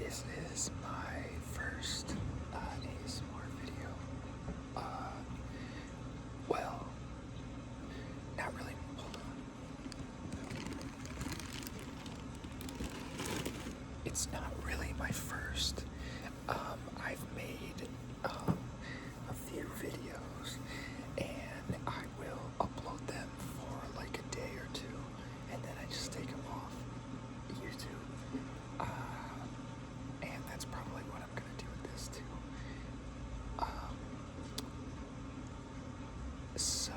This is my first ASMR video. Well, not really. Hold on. It's not really my first. I've made a few videos, and I will upload them for like a day or two, and then I just take them off YouTube. And that's probably what I'm gonna do with this too. So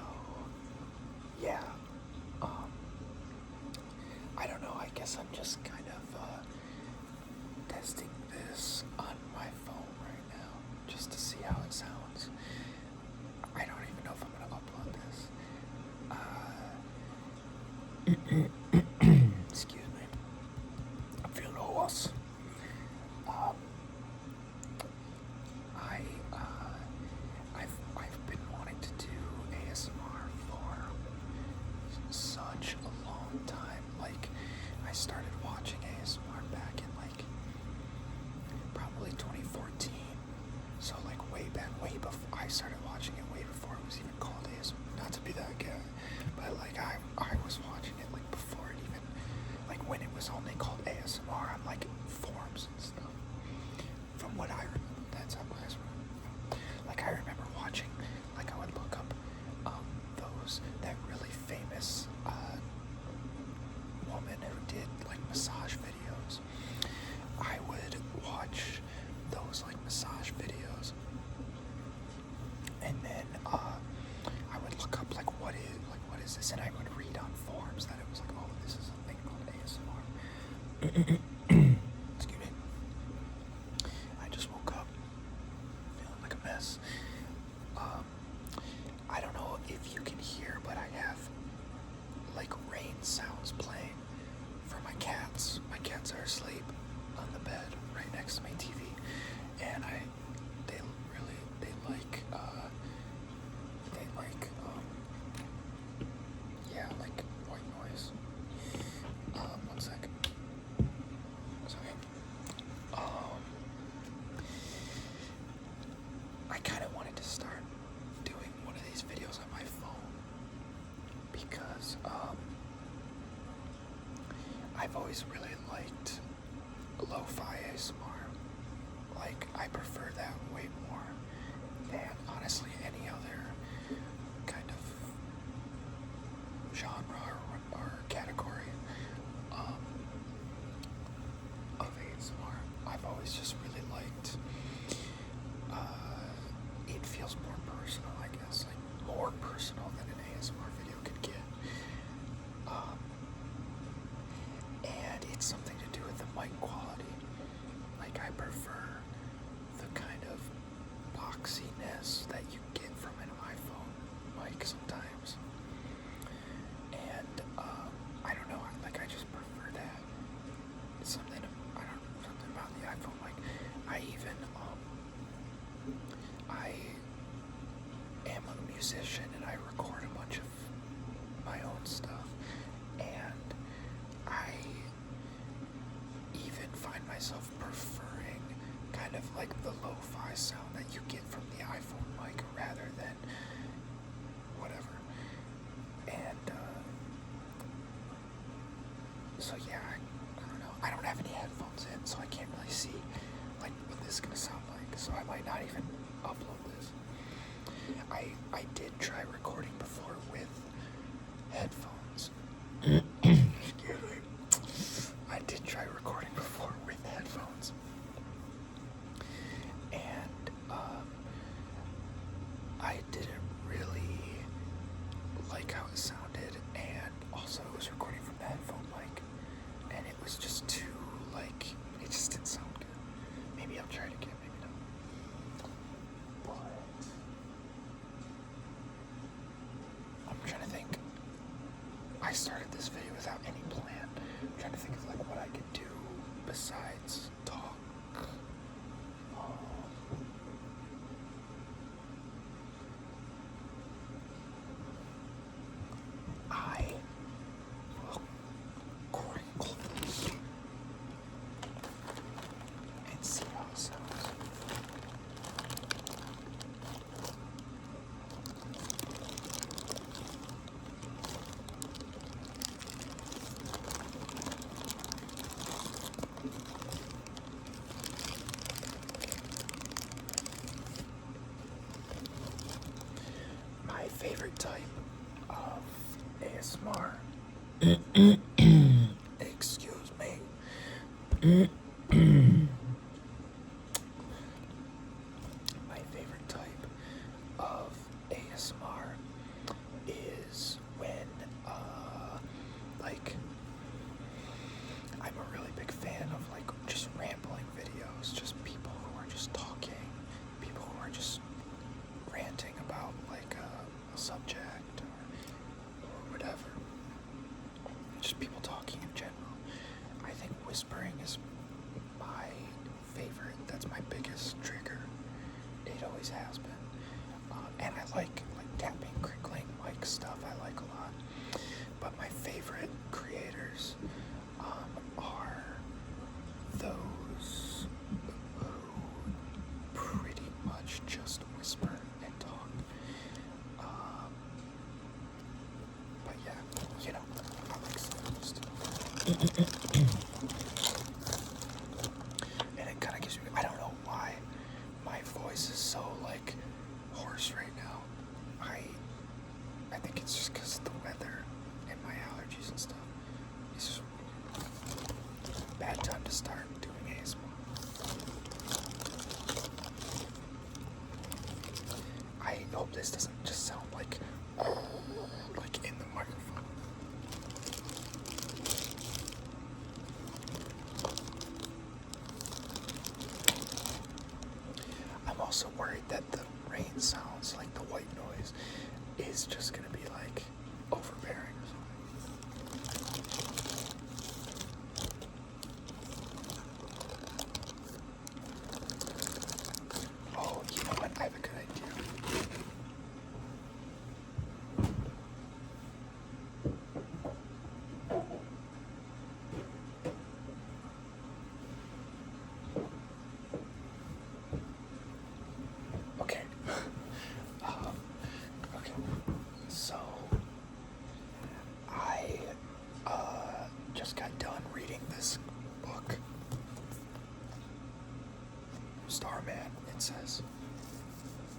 yeah, I don't know. I guess I'm just kind of testing this on my phone right now, just to see how it sounds. I don't even know if I'm gonna upload this. Excuse me. I'm feeling hoarse. I've been wanting to do ASMR for such a long time. Like, I started watching ASMR back in like probably 2014. So like way before I started watching it, way before it was even called ASMR. Not to be that guy, but like I was watching it like before it even, like when it was only called ASMR on like forums and stuff. From what I remember, that's how I remember. Like I remember watching, like I would look up that really famous woman who did like massage videos. I would watch those like massage videos, and then I would look up like what is this, and I would read on forums that it was like, oh, this is a thing called ASMR. Excuse me. I just woke up feeling like a mess. I don't know if you can hear, but I have like rain sounds playing for my cats. My cats are asleep on the bed right next to my TV, and they like white noise. One sec. Sorry. I kind of wanted to start doing one of these videos on my phone because I've always really liked Lofi ASMR. Like, I prefer that way more than honestly any other kind of genre or category of ASMR. I've always just really liked it feels more personal, I guess, like more personal than an ASMR video could get. And it's something to do with the mic quality. Like, I prefer the kind of boxiness that you get from an iPhone mic sometimes. And I don't know, I just prefer that. It's something about the iPhone mic. I am a musician and I record a bunch of my own stuff, and I even find myself preferring kind of like the lo-fi sound that you get from the iPhone mic rather than whatever. And so yeah, I don't know. I don't have any headphones in, so I can't really see like what this is gonna sound like. So I might not even upload this. I did try recording before with headphones. Excuse me. I did try recording before with headphones, and I didn't really like how it sounded, and also it was recording from the headphone mic, and it was just too, like, it just didn't sound good. Maybe I'll try it again, maybe not. But I'm trying to think. I started this video without any plan. I'm trying to think of like what I could do besides talk. I will crinkle this ASMR. Excuse me. My favorite type of ASMR is when, like, I'm a really big fan of, like, just rambling videos, just people who are just talking, people who are just ranting about, like, a subject or whatever. Just people talking in general. I think whispering is my favorite. That's my biggest trigger. It always has been. And I like tapping, crinkling mic stuff. I like a lot. But my favorite creators are those who pretty much just whisper and talk. But yeah, you know, I like sounds too. And it kind of gives me, I don't know why my voice is so, like, hoarse right now. I think it's just because of the weather and my allergies and stuff. It's just bad time to start doing ASMR. I hope this doesn't just sound like in the microphone. I'm also worried that the rain sounds, like the white noise, is just gonna be like overbearing or something. Oh, you know what? I have a good idea. Okay. Okay. So I just got done reading this book. Starman, it says.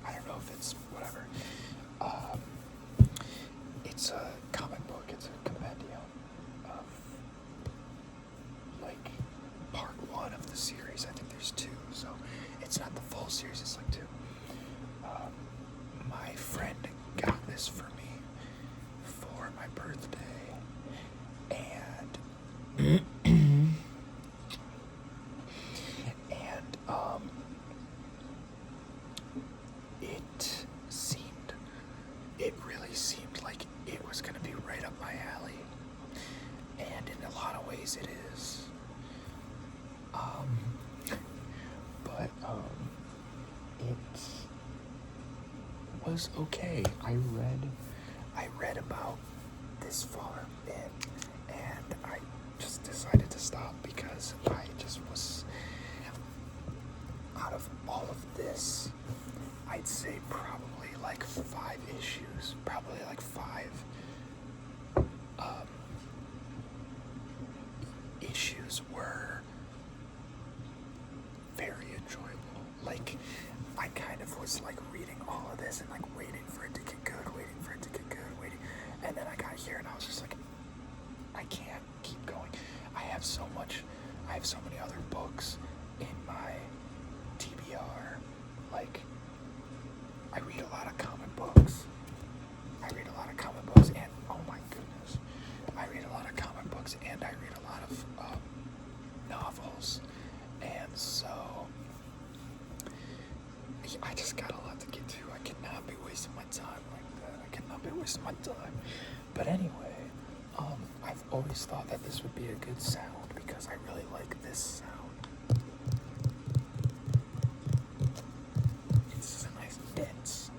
I don't know if it's whatever. It's a comic book. It's a compendium of, like, part one of the series. I think there's two, so it's not the full series. It's like two. My friend got this for me for my birthday, and it really seemed like it was going to be right up my alley, and in a lot of ways it is. But it was okay. I read about this far in, and I just decided to stop because I just was, out of all of this, I'd say probably like 5 issues, probably like 5 issues were very enjoyable. Like, I kind of was like reading all of this and like waiting for it to get good, and then I got here and I was just like, I can't keep going. I have so many other books in my TBR. Like, I read a lot of comic books. And oh my goodness, I read a lot of comic books and I read a lot of novels. And so I just got a lot to get to. I cannot be wasting my time like that. But anyway, I've always thought that this would be a good sound because I really like this sound. It's a nice dense,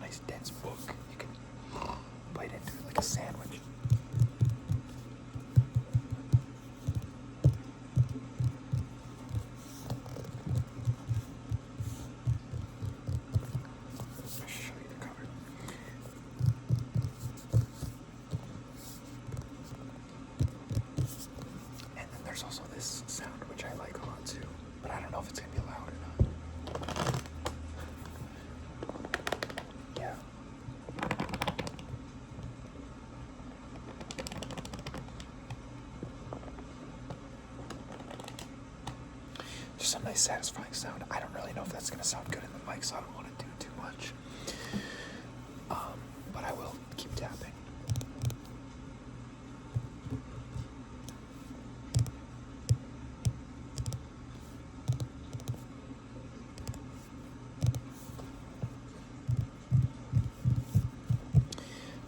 nice dense book. You can bite into it like a sandwich. I'll show you the cover. And then there's also this Just a nice satisfying sound. I don't really know if that's going to sound good in the mic, so I don't want to do too much. But I will keep tapping.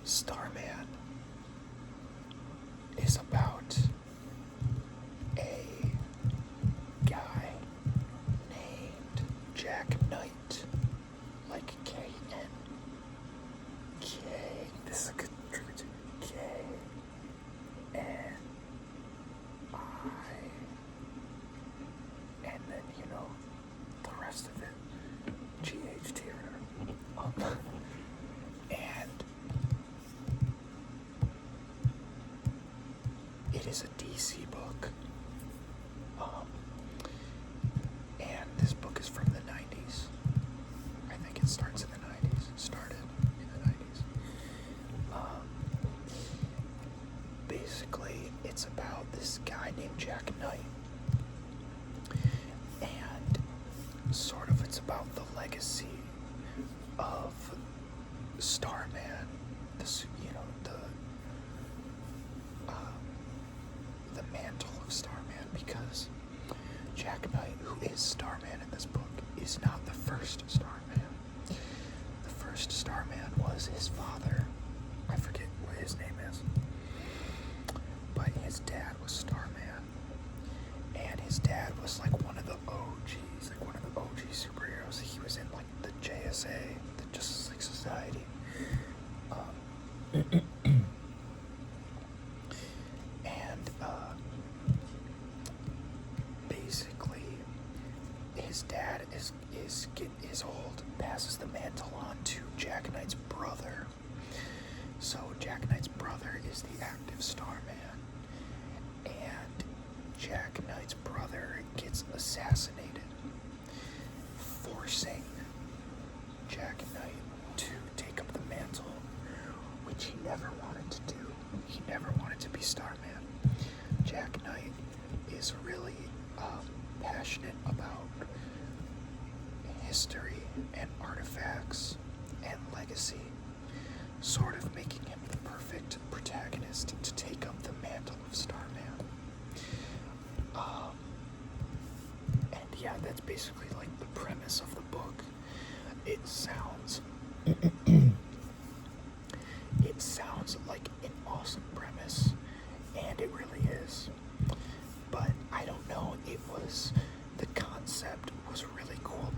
Starman is about a guy named Jack Knight, like K-N-K. This is a good tribute to K-N-I, and then, you know, the rest of it, G-H-T or whatever. And it is a DC book. And this book is from the 90s. I think it starts in the 90s. Started in the 90s. Basically, it's about this guy named Jack Knight. And sort of it's about the legacy of Starman, the mantle of Starman, because Jack Knight, who is Starman in this book, is not the first Starman. The first Starman was his father. I forget what his name is. But his dad was Starman. And his dad was like one of the OGs, like one of the OG superheroes. He was in like the JSA, the Justice League Society. Basically, his dad is old, passes the mantle on to Jack Knight's brother. So Jack Knight's brother is the active Starman, and Jack Knight's brother gets assassinated, forcing Jack Knight to take up the mantle, which he never wanted to do. He never wanted to be Starman. Jack Knight is really passionate about history and artifacts and legacy, sort of making him the perfect protagonist to take up the mantle of Starman. And yeah, that's basically like the premise of the book. It sounds like an awesome premise, and it really is. But I don't know, the concept was really cool,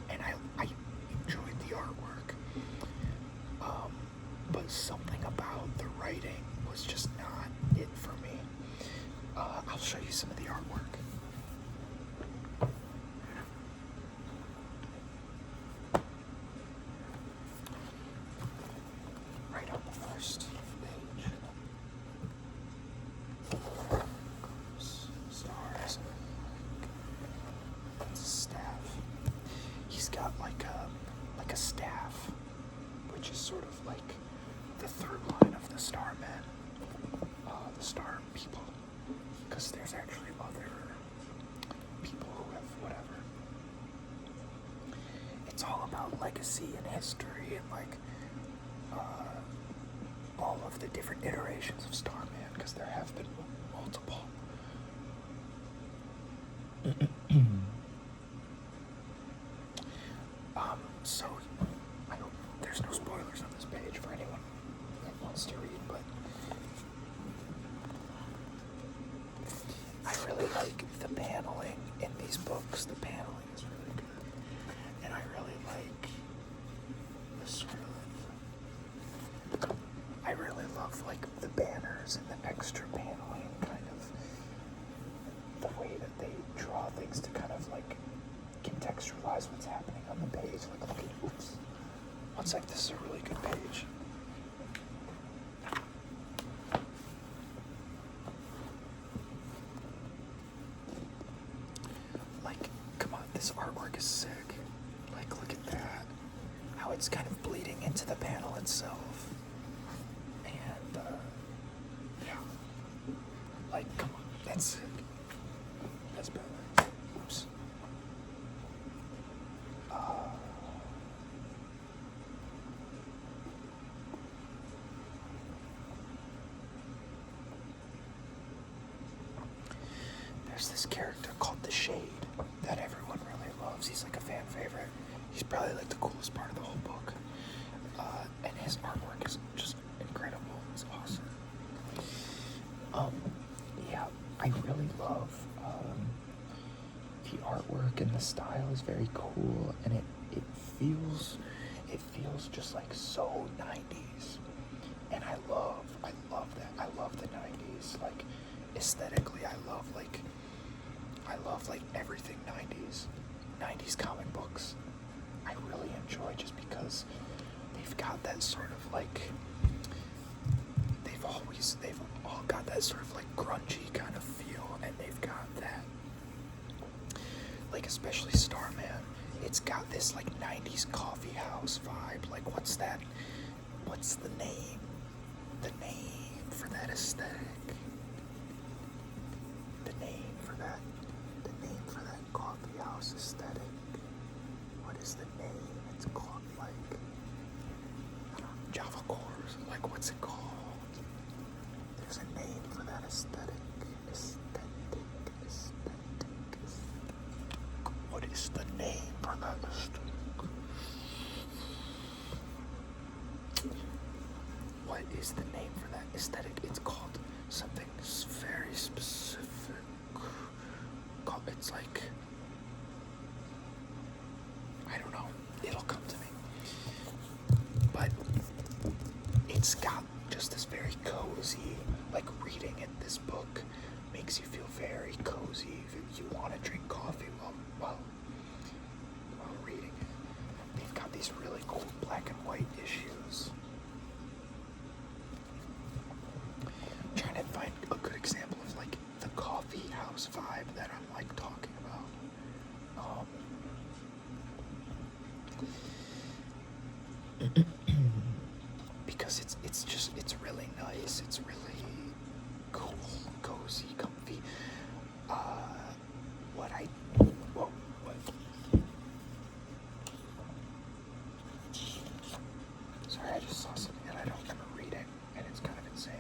and I enjoyed the artwork. But something about the writing was just not it for me. I'll show you some of the artwork. Right on the first page. Stars. It's a staff. He's got like a staff, which is sort of like the third line of the Starman, the Star people, because there's actually other people who have whatever. It's all about legacy and history and like all of the different iterations of Starman, because there have been multiple. So I hope there's no spoilers on this page for anyone that wants to read, but I really like the paneling in these books. The paneling is really good, and I really like the sort of, I really love like the banners and the extra paneling, kind of the way that they draw things to kind of like contextualize what's happening on the page. Like, look at, oops. One sec, this is a really good page. Like, come on, this artwork is sick. Like, look at that. How it's kind of bleeding into the panel itself. And, yeah. Like, come on, that's sick. That's better. Oops. He's probably like the coolest part of the whole book. And his artwork is just incredible. It's awesome. Yeah, I really love the artwork, and the style is very cool, and it feels just like so 90s. And I love that. I love the 90s. Like aesthetically, I love like everything 90s. 90s comic books. I really enjoy just because they've got that sort of like they've all got that sort of like grungy kind of feel, and they've got that like, especially Starman, it's got this like 90s coffee house vibe. Like, what's that? What's the name? The name for that aesthetic. The name for that coffee house aesthetic. What is the name? It's called like Java Cores. Like, what's it called? There's a name for that aesthetic. What is the name for that aesthetic? What is the name for that aesthetic? It's called something very specific. It's like, I don't know. It'll come to me. But it's got just this very cozy, like reading in this book makes you feel very cozy. If you want to drink coffee while reading it. They've got these really cool black and white issues. I'm trying to find a good example of like the coffee house vibe that I'm like talking about. Because it's really nice. It's really cool, cozy, comfy. Sorry, I just saw something that I don't remember reading, and it's kind of insane.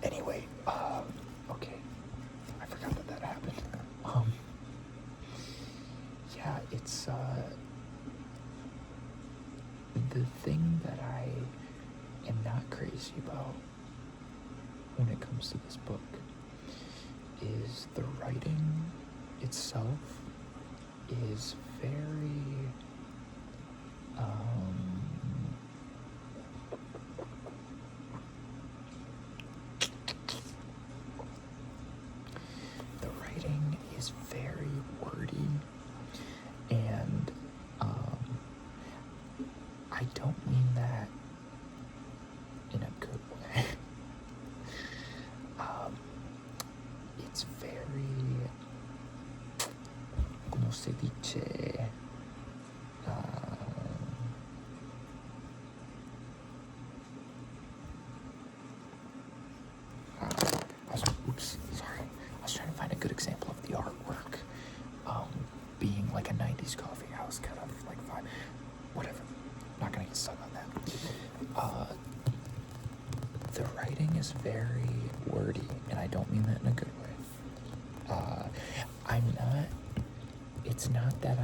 Anyway, okay. I forgot that happened. Yeah, it's, the thing that I am not crazy about when it comes to this book is the writing itself is very, the writing is very wordy, and I don't mean that in a good way. It's very, ¿cómo se dice? Sorry. I was trying to find a good example of the artwork being like a 90s coffee house kind of like vibe. Whatever. Not gonna get stuck on that. The writing is very wordy, and I don't mean that in a good way. It's not that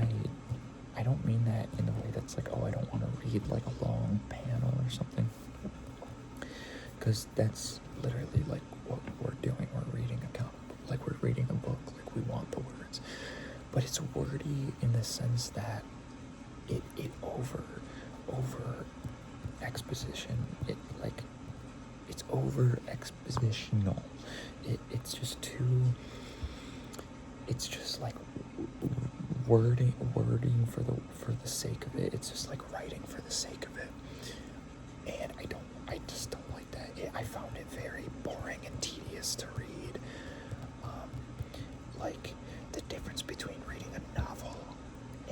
I don't mean that in the way that's like, oh, I don't want to read like a long panel or something. Because that's literally like what we're doing. We're reading a comic book, like we're reading a book, like we want the words. But it's wordy in the sense that it over exposition. It's over expositional. It's just like wording for the sake of it. It's just like writing for the sake of it. And I just don't like that. I found it very boring and tedious to read. Like the difference between reading a novel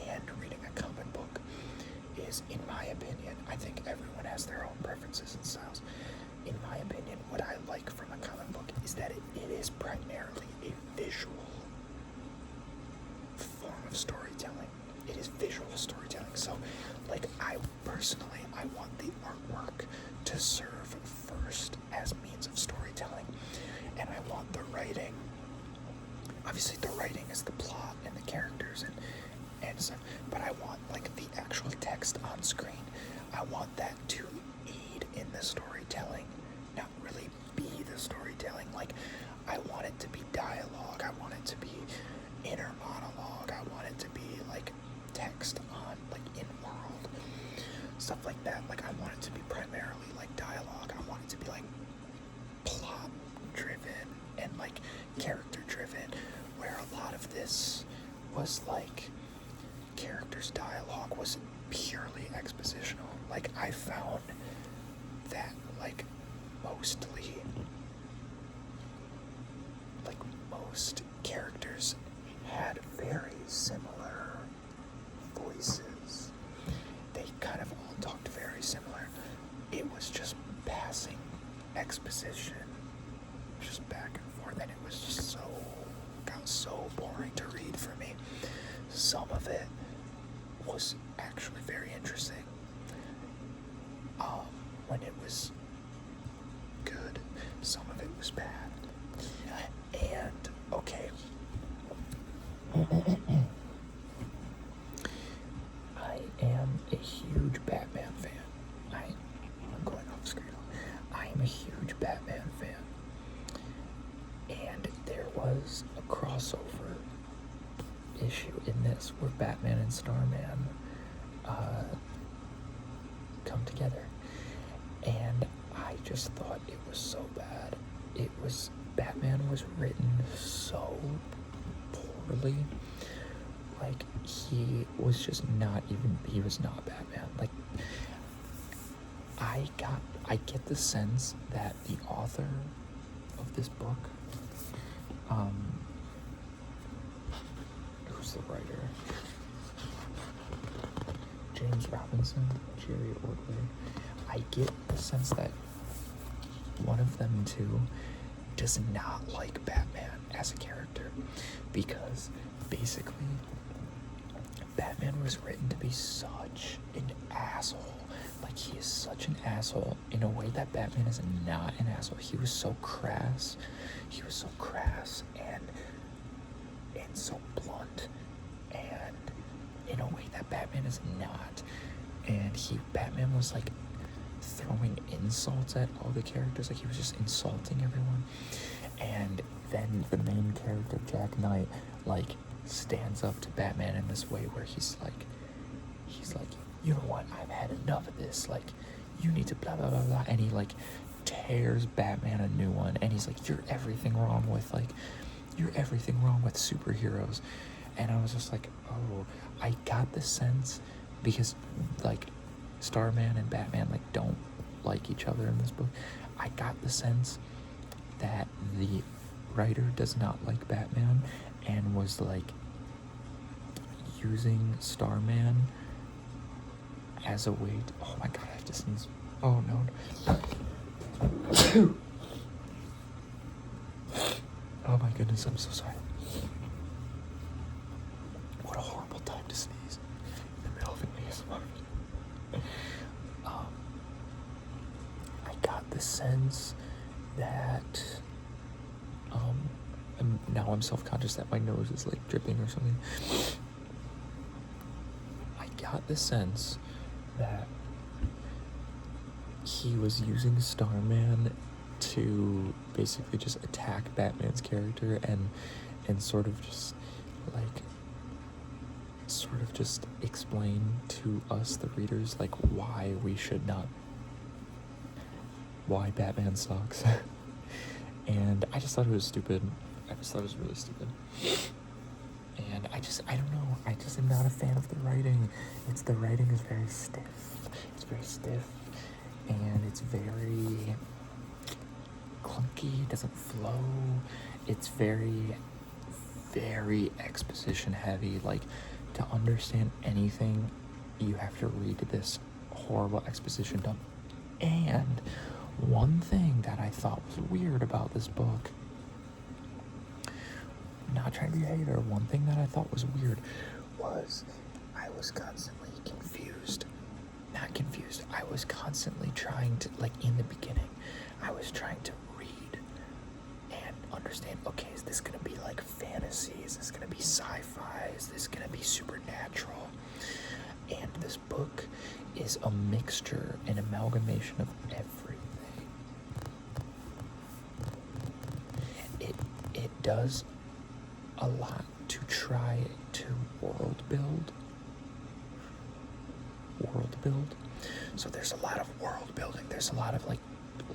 and reading a comic book is, in my opinion, I think everyone has their own preferences and styles. In my opinion, what I like from a comic book is that it is primarily a visual form of storytelling. It is visual storytelling. So, like, I want the artwork to serve first as means of storytelling. and I want the writing. Obviously, the writing is the plot and the characters and stuff, but I want like the actual text on screen. I want that to aid in the storytelling, not really be the storytelling. Like, I want it to be dialogue. I want it to be inner monologue. I want it to be like text on like in world stuff like that. Like, I want it to be primarily like dialogue. I want it to be like plot driven and like character driven, where a lot of this was like characters' dialogue was purely expositional. Like, I found that like most characters had very similar voices. They kind of all talked very similar. It was just passing exposition, just back and forth, and it was just got so boring to read for me. Some of it was actually very interesting when it was good. Some of it was bad. And okay, I am a huge Batman fan. I'm going off screen. I am a huge Batman fan, and there was a crossover issue in this where Batman and Starman come together, and I just thought it was so bad. Batman was written so poorly. Like, he was not Batman. Like, I get the sense that the author of this book, who's the writer? James Robinson, Jerry Ordway. I get the sense that one of them two does not like Batman as a character, because basically Batman was written to be such an asshole. Like, he is such an asshole in a way that Batman is not an asshole. He was so crass. And so blunt, and in a way that Batman is not. And Batman was like throwing insults at all the characters. Like, he was just insulting everyone. And then the main character, Jack Knight, like, stands up to Batman in this way where he's like, you know what, I've had enough of this, like, you need to blah blah blah blah, and he like tears Batman a new one, and he's like, you're everything wrong with superheroes. And I was just like, oh, I got the sense, because like Starman and Batman like don't like each other in this book. I got the sense that the writer does not like Batman and was like using Starman as a way to, oh my god, I just sneezed. Oh no. Oh my goodness, I'm so sorry. What a horrible time to sneeze in the middle of an ASMR. I got the sense that now I'm self-conscious that my nose is like dripping or something. I got the sense that he was using Starman to basically just attack Batman's character and sort of just explain to us, the readers, like why Batman sucks. And I just thought it was stupid. I just thought it was really stupid. And I don't know, I just am not a fan of the writing. The writing is very stiff. It's very stiff, and it's very clunky, it doesn't flow. It's very, very exposition heavy. Like, to understand anything, you have to read this horrible exposition dump. And one thing that I thought was weird about this book, not trying to be a hater, one thing that I thought was weird was I was constantly I was constantly trying to, like, in the beginning, I was trying to read and understand, okay, is this gonna be like fantasy? Is this gonna be sci-fi? Is this gonna be supernatural? And this book is a mixture, an amalgamation of everything. It does a lot to try to world build. So there's a lot of world building. There's a lot of like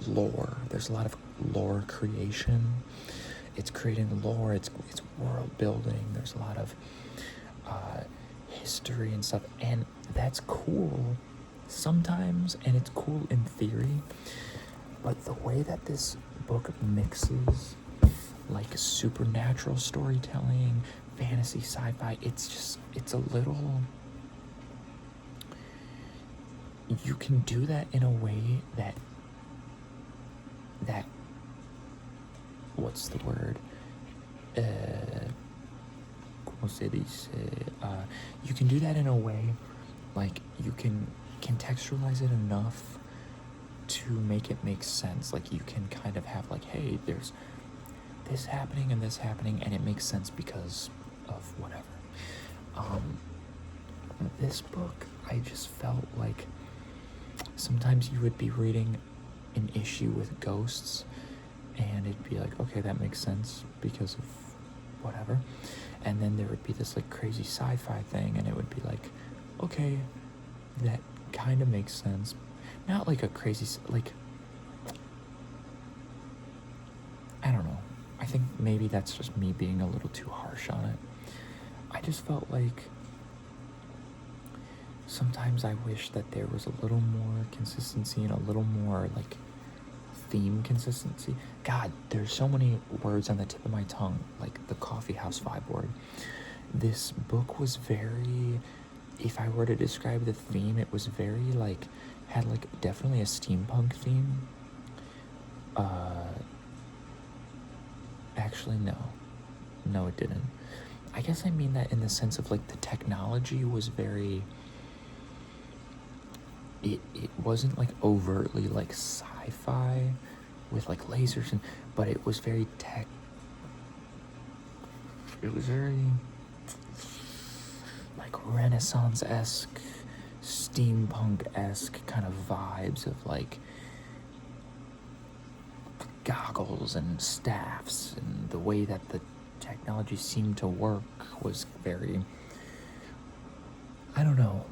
lore. There's a lot of lore creation. It's creating lore. It's world building. There's a lot of history and stuff, and that's cool sometimes, and it's cool in theory. But the way that this book mixes like supernatural storytelling, fantasy, sci-fi, it's a little. You can do that in a way that what's the word? ¿Cómo se dice? You can do that in a way, like you can contextualize it enough to make it make sense. Like you can kind of have like, hey, there's this happening and this happening, and it makes sense because of whatever. This book, I just felt like sometimes you would be reading an issue with ghosts, and it'd be like, okay, that makes sense because of whatever. And then there would be this like crazy sci-fi thing, and it would be like, okay, that kind of makes sense. Not like a crazy, like, I don't know. I think maybe that's just me being a little too harsh on it. I just felt like sometimes I wish that there was a little more consistency and a little more like theme consistency. God, there's so many words on the tip of my tongue, like the coffee house vibe word. This book was very, if I were to describe the theme, it was very like, had like definitely a steampunk theme. Actually, no, it didn't. I guess I mean that in the sense of like the technology was very, it wasn't like overtly like sci-fi with like lasers, but it was very it was very like Renaissance-esque, steampunk-esque kind of vibes of like goggles and staffs, and the way that the technology seemed to work was very, I don't know.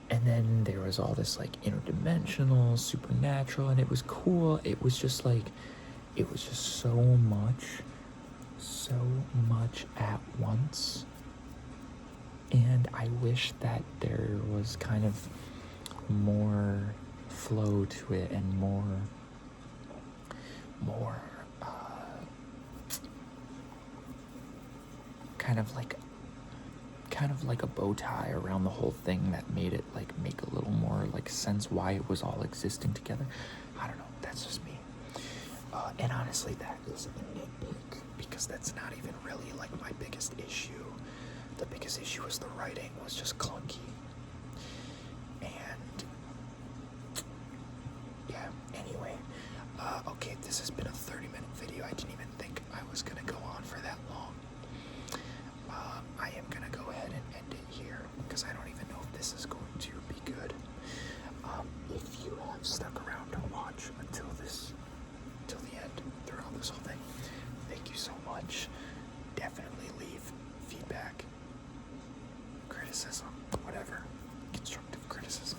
And then there was all this like interdimensional, supernatural, and it was cool. It was just like, it was just so much at once. And I wish that there was kind of more flow to it and more kind of like a bow tie around the whole thing that made it like make a little more like sense why it was all existing together. I don't know, that's just me. And honestly, that is a nitpick, because that's not even really like my biggest issue. The biggest issue was the writing was just clunky. And yeah, anyway, okay, this has been a 30-minute video. I didn't even think I was gonna go on for that long. I am gonna go ahead and end it here, because I don't even know if this is going to be good. If you have stuck around to watch until the end, throughout this whole thing, thank you so much. Definitely leave feedback, criticism, whatever, constructive criticism.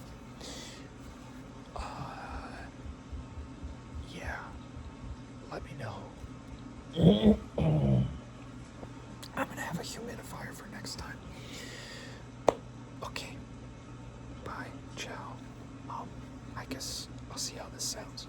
Yeah, let me know. I'm gonna have a humidifier for next time. Okay, bye, ciao. I guess I'll see how this sounds.